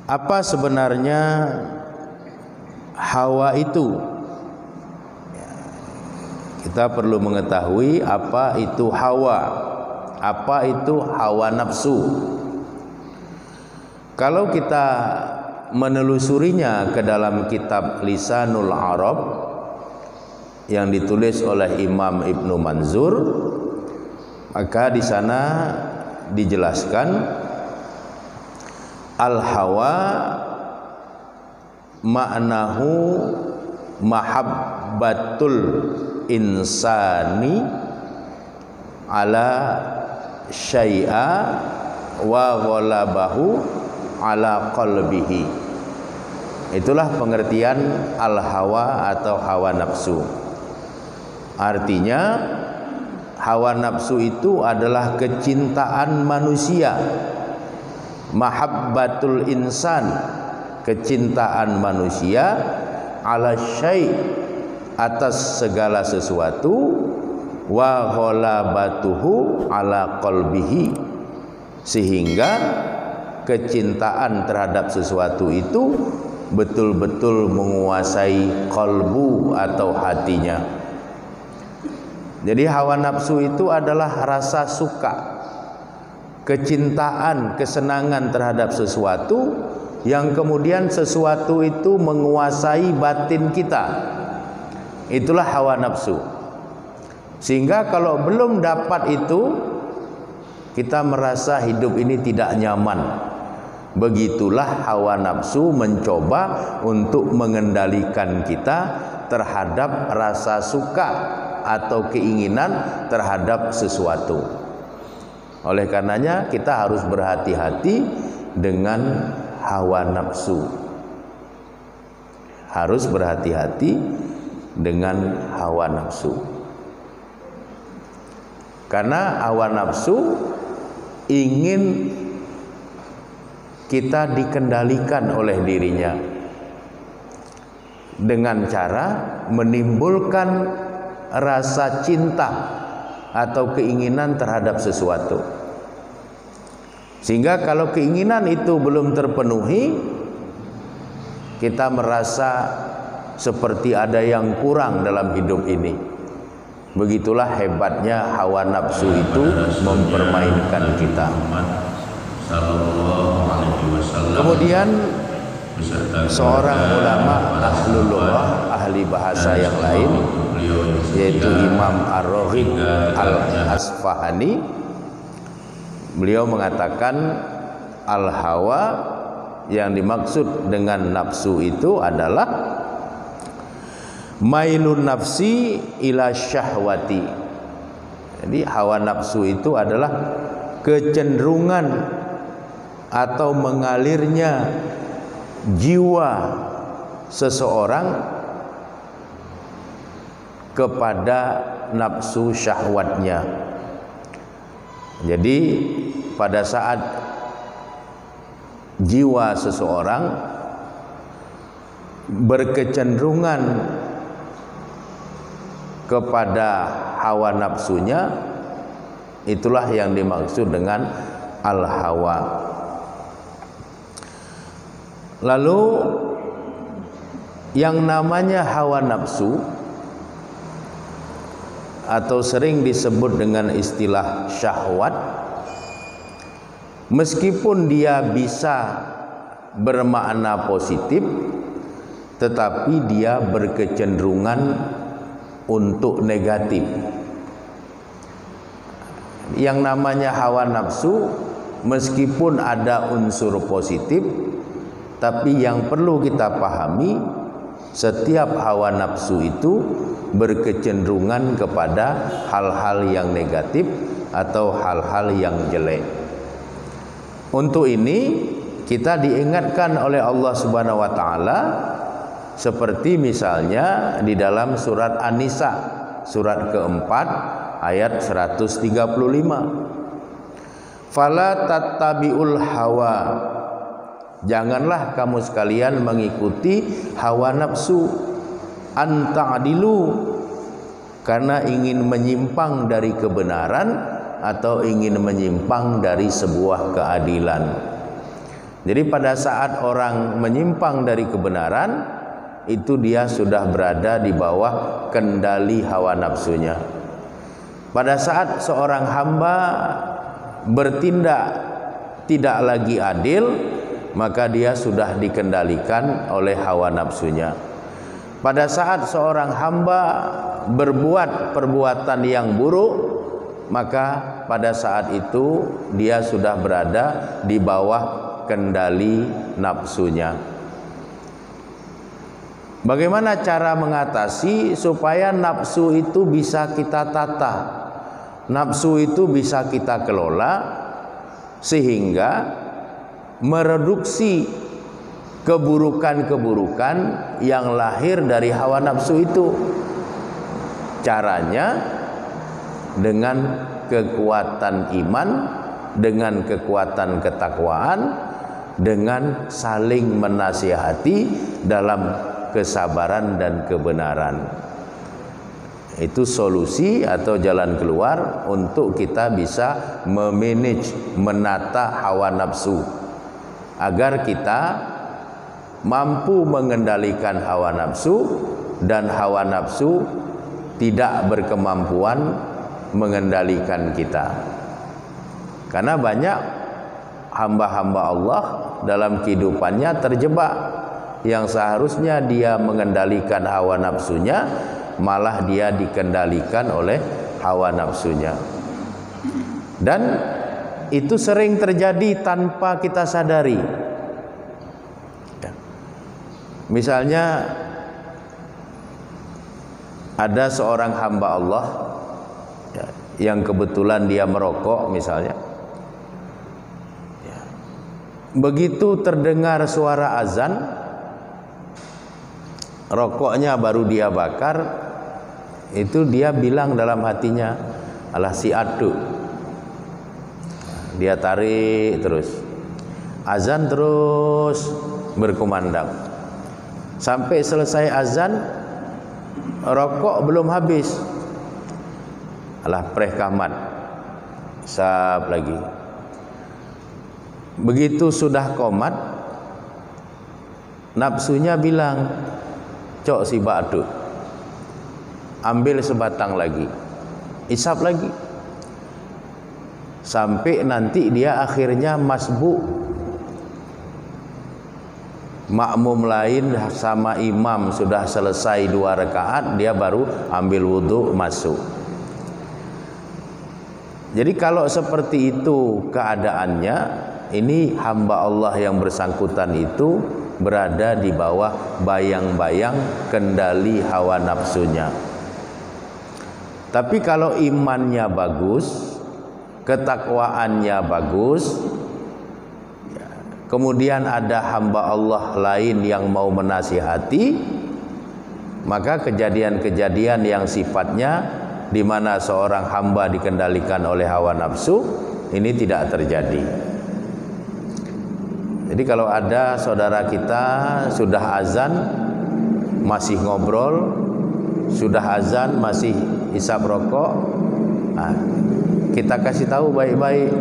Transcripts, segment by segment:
Apa sebenarnya hawa itu? Kita perlu mengetahui apa itu hawa, apa itu hawa nafsu. Kalau kita menelusurinya ke dalam kitab Lisanul Arab yang ditulis oleh Imam Ibnu Manzur, maka di sana dijelaskan al-hawa maknahu mahabbatul insani ala syai'a wa ghalabahu ala qalbihi. Itulah pengertian al-hawa atau hawa nafsu. Artinya hawa nafsu itu adalah kecintaan manusia, mahabbatul insan, kecintaan manusia ala syai', atas segala sesuatu, wa ghalabatuhu ala qalbihi, sehingga kecintaan terhadap sesuatu itu betul-betul menguasai qalbu atau hatinya. Jadi hawa nafsu itu adalah rasa suka, kecintaan, kesenangan terhadap sesuatu yang kemudian sesuatu itu menguasai batin kita. Itulah hawa nafsu. Sehingga kalau belum dapat itu, kita merasa hidup ini tidak nyaman. Begitulah hawa nafsu mencoba untuk mengendalikan kita terhadap rasa suka atau keinginan terhadap sesuatu. Oleh karenanya kita harus berhati-hati dengan hawa nafsu. Harus berhati-hati dengan hawa nafsu. Karena hawa nafsu ingin kita dikendalikan oleh dirinya dengan cara menimbulkan rasa cinta atau keinginan terhadap sesuatu. Sehingga kalau keinginan itu belum terpenuhi, kita merasa seperti ada yang kurang dalam hidup ini. Begitulah hebatnya hawa nafsu itu mempermainkan kita. Kemudian seorang ulama ahlul lughah, ahli bahasa yang lain, yaitu Imam Ar-Raghib Al-Asfahani, beliau mengatakan al-hawa yang dimaksud dengan nafsu itu adalah mailun nafsi ila syahwati. Jadi hawa nafsu itu adalah kecenderungan atau mengalirnya jiwa seseorang kepada nafsu syahwatnya. Jadi pada saat jiwa seseorang berkecenderungan kepada hawa nafsunya, itulah yang dimaksud dengan al-hawa. Lalu yang namanya hawa nafsu atau sering disebut dengan istilah syahwat, meskipun dia bisa bermakna positif, tetapi dia berkecenderungan untuk negatif. Yang namanya hawa nafsu meskipun ada unsur positif, tapi yang perlu kita pahami, setiap hawa nafsu itu berkecenderungan kepada hal-hal yang negatif atau hal-hal yang jelek. Untuk ini kita diingatkan oleh Allah Subhanahu wa taala, seperti misalnya di dalam surat An-Nisa, surat keempat ayat 135. Fala tattabi'ul hawa, janganlah kamu sekalian mengikuti hawa nafsu, an ta'dilu, karena ingin menyimpang dari kebenaran atau ingin menyimpang dari sebuah keadilan. Jadi pada saat orang menyimpang dari kebenaran, itu dia sudah berada di bawah kendali hawa nafsunya. Pada saat seorang hamba bertindak tidak lagi adil, maka dia sudah dikendalikan oleh hawa nafsunya. Pada saat seorang hamba berbuat perbuatan yang buruk, maka pada saat itu dia sudah berada di bawah kendali nafsunya. Bagaimana cara mengatasi supaya nafsu itu bisa kita tata, nafsu itu bisa kita kelola, sehingga mereduksi keburukan-keburukan yang lahir dari hawa nafsu itu? Caranya dengan kekuatan iman, dengan kekuatan ketakwaan, dengan saling menasihati dalam kesabaran dan kebenaran. Itu solusi atau jalan keluar untuk kita bisa memanage, menata hawa nafsu, agar kita mampu mengendalikan hawa nafsu dan hawa nafsu tidak berkemampuan mengendalikan kita. Karena banyak hamba-hamba Allah dalam kehidupannya terjebak, yang seharusnya dia mengendalikan hawa nafsunya, malah dia dikendalikan oleh hawa nafsunya. Dan itu sering terjadi tanpa kita sadari. Misalnya ada seorang hamba Allah yang kebetulan dia merokok misalnya. Begitu terdengar suara azan, rokoknya baru dia bakar, itu dia bilang dalam hatinya, alah si adu. Dia tarik terus, azan terus berkumandang, sampai selesai azan, rokok belum habis, alah preh kamat, sab lagi. Begitu sudah komat, nafsunya bilang, cok si ba'du, ambil sebatang lagi, isap lagi, sampai nanti dia akhirnya masbuk. Makmum lain sama imam sudah selesai 2 rakaat, dia baru ambil wudhu masuk. Jadi kalau seperti itu keadaannya, ini hamba Allah yang bersangkutan itu berada di bawah bayang-bayang kendali hawa nafsunya. Tapi kalau imannya bagus, ketakwaannya bagus, kemudian ada hamba Allah lain yang mau menasihati, maka kejadian-kejadian yang sifatnya di mana seorang hamba dikendalikan oleh hawa nafsu ini tidak terjadi. Jadi kalau ada saudara kita sudah azan masih ngobrol, sudah azan masih isap rokok, nah, kita kasih tahu baik-baik,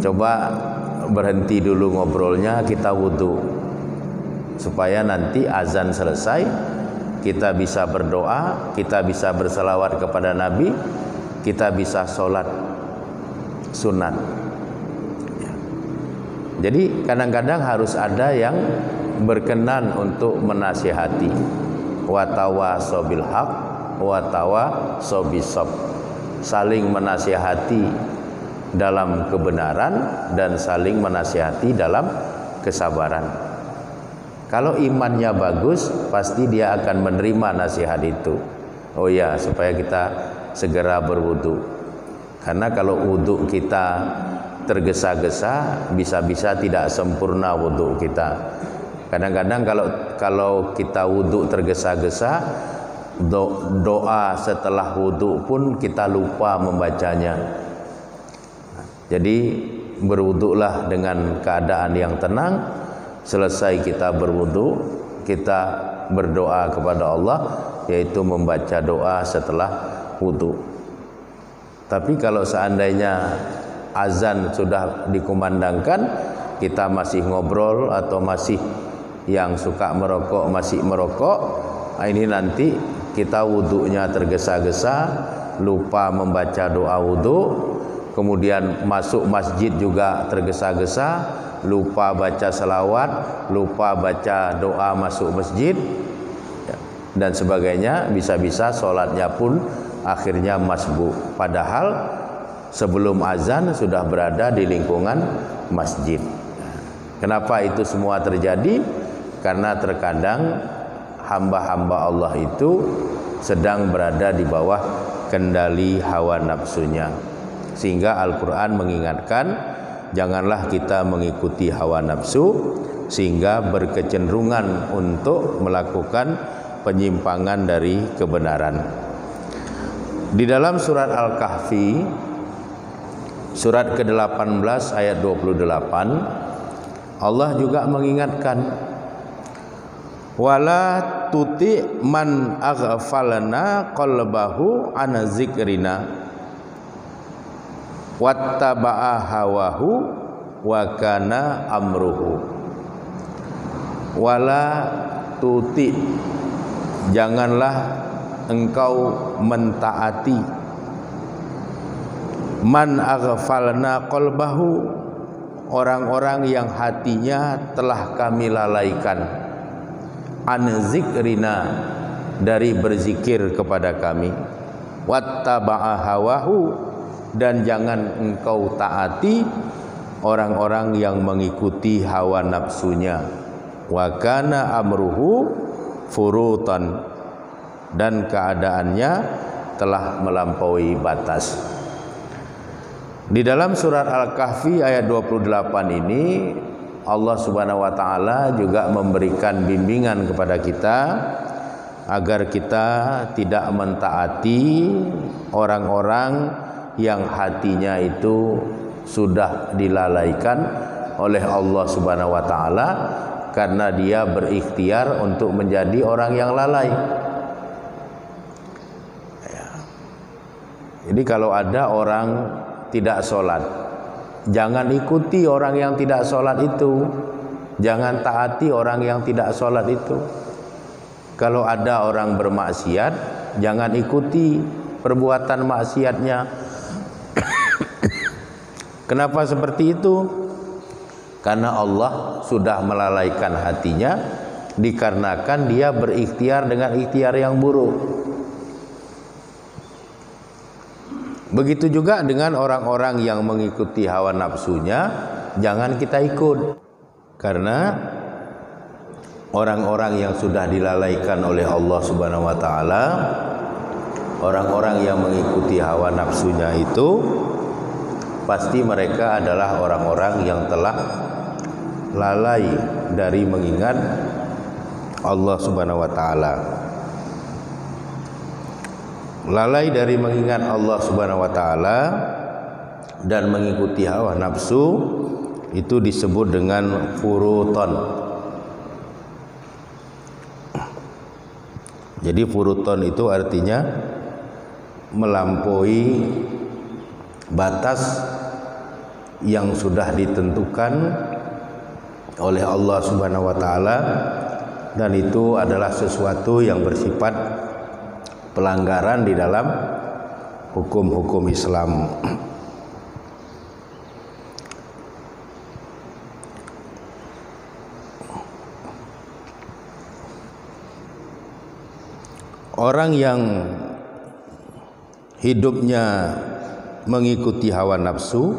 coba berhenti dulu ngobrolnya, kita wudhu, supaya nanti azan selesai kita bisa berdoa, kita bisa berselawat kepada Nabi, kita bisa sholat sunat. Jadi kadang-kadang harus ada yang berkenan untuk menasihati. Wa tawasaw bil haq wa tawasaw bis sabr. Saling menasihati dalam kebenaran dan saling menasihati dalam kesabaran. Kalau imannya bagus, pasti dia akan menerima nasihat itu. Oh ya, supaya kita segera berwudu. Karena kalau wudu kita tergesa-gesa, bisa-bisa tidak sempurna wudhu kita. Kadang-kadang kalau kita wudhu tergesa-gesa, doa setelah wudhu pun kita lupa membacanya. Jadi berwudhulah dengan keadaan yang tenang. Selesai kita berwudhu, kita berdoa kepada Allah, yaitu membaca doa setelah wudhu. Tapi kalau seandainya azan sudah dikumandangkan, kita masih ngobrol atau masih yang suka merokok masih merokok, ini nanti kita wudhunya tergesa-gesa, lupa membaca doa wudhu, kemudian masuk masjid juga tergesa-gesa, lupa baca selawat, lupa baca doa masuk masjid, dan sebagainya. Bisa-bisa sholatnya pun akhirnya masbuk, padahal sebelum azan sudah berada di lingkungan masjid. Kenapa itu semua terjadi? Karena terkadang hamba-hamba Allah itu sedang berada di bawah kendali hawa nafsunya, sehingga Al-Quran mengingatkan janganlah kita mengikuti hawa nafsu sehingga berkecenderungan untuk melakukan penyimpangan dari kebenaran. Di dalam surat Al-Kahfi surat ke-18 ayat 28 Allah juga mengingatkan, wala tuti man aghfalna qalbahu an zikrina wattaba'a hawahu wa kana amruhu. Wala tuti, janganlah engkau mentaati man aghfalna qalbahu, orang-orang yang hatinya telah kami lalaikan, an zikrina, dari berzikir kepada kami, wattaba'a hawahu, dan jangan engkau taati orang-orang yang mengikuti hawa nafsunya, wa kana amruhu furutan, dan keadaannya telah melampaui batas. Di dalam surat Al-Kahfi ayat 28 ini Allah Subhanahu wa taala juga memberikan bimbingan kepada kita agar kita tidak mentaati orang-orang yang hatinya itu sudah dilalaikan oleh Allah Subhanahu wa taala karena dia berikhtiar untuk menjadi orang yang lalai. Jadi kalau ada orang tidak sholat, jangan ikuti orang yang tidak sholat itu, jangan taati orang yang tidak sholat itu. Kalau ada orang bermaksiat, jangan ikuti perbuatan maksiatnya. Kenapa seperti itu? Karena Allah sudah melalaikan hatinya dikarenakan dia berikhtiar dengan ikhtiar yang buruk. Begitu juga dengan orang-orang yang mengikuti hawa nafsunya, jangan kita ikut. Karena orang-orang yang sudah dilalaikan oleh Allah Subhanahu wa taala, orang-orang yang mengikuti hawa nafsunya itu pasti mereka adalah orang-orang yang telah lalai dari mengingat Allah Subhanahu wa taala. Lalai dari mengingat Allah Subhanahu wa taala dan mengikuti hawa nafsu itu disebut dengan furuton. Jadi furuton itu artinya melampaui batas yang sudah ditentukan oleh Allah Subhanahu wa taala, dan itu adalah sesuatu yang bersifat pelanggaran di dalam hukum-hukum Islam. Orang yang hidupnya mengikuti hawa nafsu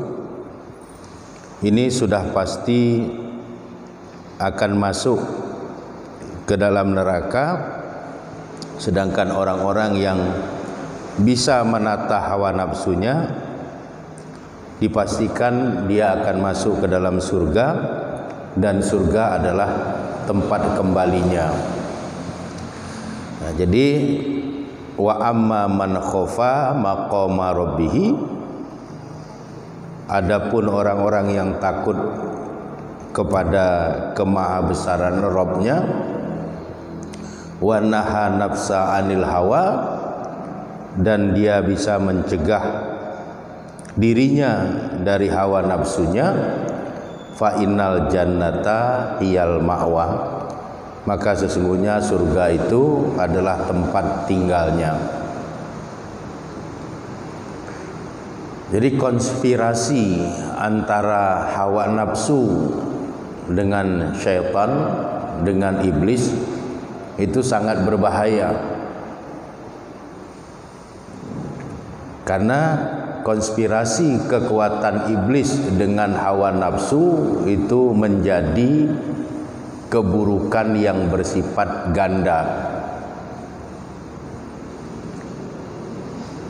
ini sudah pasti akan masuk ke dalam neraka. Sedangkan orang-orang yang bisa menata hawa nafsunya dipastikan dia akan masuk ke dalam surga, dan surga adalah tempat kembalinya. Nah, jadi wa amma man khofa maqama rabbih, adapun orang-orang yang takut kepada kemahabesaran Rabb-nya, wa naha nafsa anil hawa, dan dia bisa mencegah dirinya dari hawa nafsunya, fa innal jannata hiyal ma'wa, maka sesungguhnya surga itu adalah tempat tinggalnya. Jadi konspirasi antara hawa nafsu dengan syaitan, dengan iblis itu sangat berbahaya. Karena konspirasi kekuatan iblis dengan hawa nafsu itu menjadi keburukan yang bersifat ganda.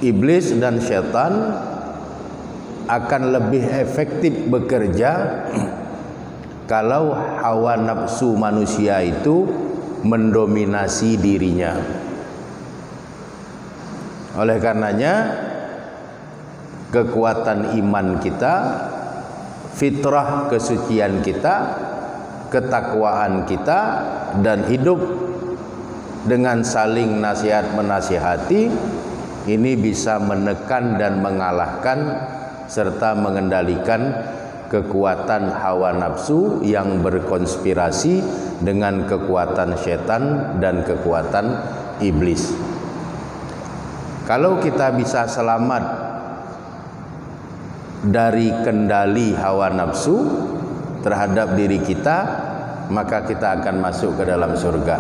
Iblis dan syaitan akan lebih efektif bekerja kalau hawa nafsu manusia itu mendominasi dirinya. Oleh karenanya, kekuatan iman kita, fitrah kesucian kita, ketakwaan kita, dan hidup dengan saling nasihat menasihati, ini bisa menekan dan mengalahkan serta mengendalikan kekuatan hawa nafsu yang berkonspirasi dengan kekuatan setan dan kekuatan iblis. Kalau kita bisa selamat dari kendali hawa nafsu terhadap diri kita, maka kita akan masuk ke dalam surga.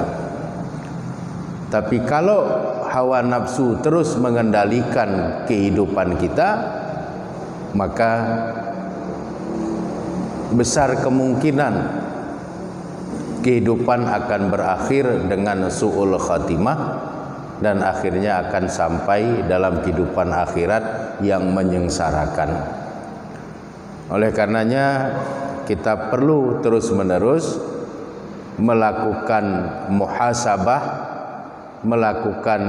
Tapi kalau hawa nafsu terus mengendalikan kehidupan kita, maka besar kemungkinan kehidupan akan berakhir dengan su'ul khatimah, dan akhirnya akan sampai dalam kehidupan akhirat yang menyengsarakan. Oleh karenanya, kita perlu terus-menerus melakukan muhasabah, melakukan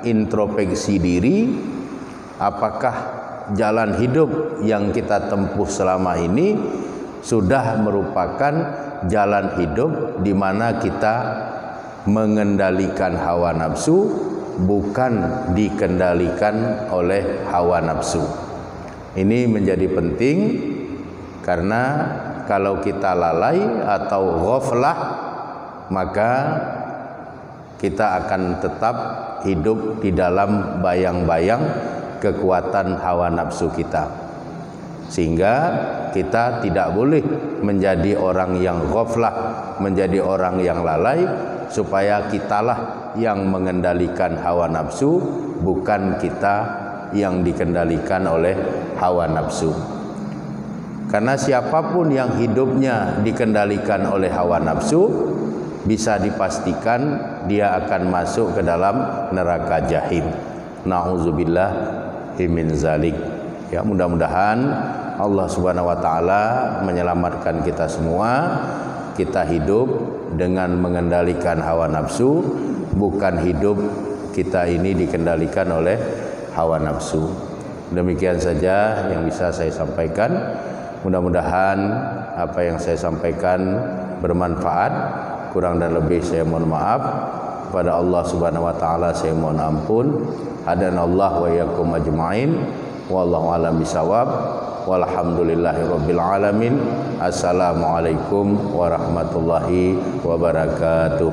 introspeksi diri. Apakah jalan hidup yang kita tempuh selama ini sudah merupakan jalan hidup di mana kita mengendalikan hawa nafsu, bukan dikendalikan oleh hawa nafsu. Ini menjadi penting, karena kalau kita lalai atau ghaflah, maka kita akan tetap hidup di dalam bayang-bayang kekuatan hawa nafsu kita, sehingga kita tidak boleh menjadi orang yang ghaflah, menjadi orang yang lalai, supaya kitalah yang mengendalikan hawa nafsu, bukan kita yang dikendalikan oleh hawa nafsu. Karena siapapun yang hidupnya dikendalikan oleh hawa nafsu, bisa dipastikan dia akan masuk ke dalam neraka jahim. Na'udzubillah min zalik. Ya, mudah-mudahan Allah Subhanahu wa taala menyelamatkan kita semua. Kita hidup dengan mengendalikan hawa nafsu, bukan hidup kita ini dikendalikan oleh hawa nafsu. Demikian saja yang bisa saya sampaikan. Mudah-mudahan apa yang saya sampaikan bermanfaat. Kurang dan lebih saya mohon maaf. Kepada Allah Subhanahu wa taala saya mohon ampun. Hadanallahu wa iyyakum ajmain. Wallahu a'lam bishawab. Walhamdulillahirabbil alamin. Assalamualaikum warahmatullahi wabarakatuh.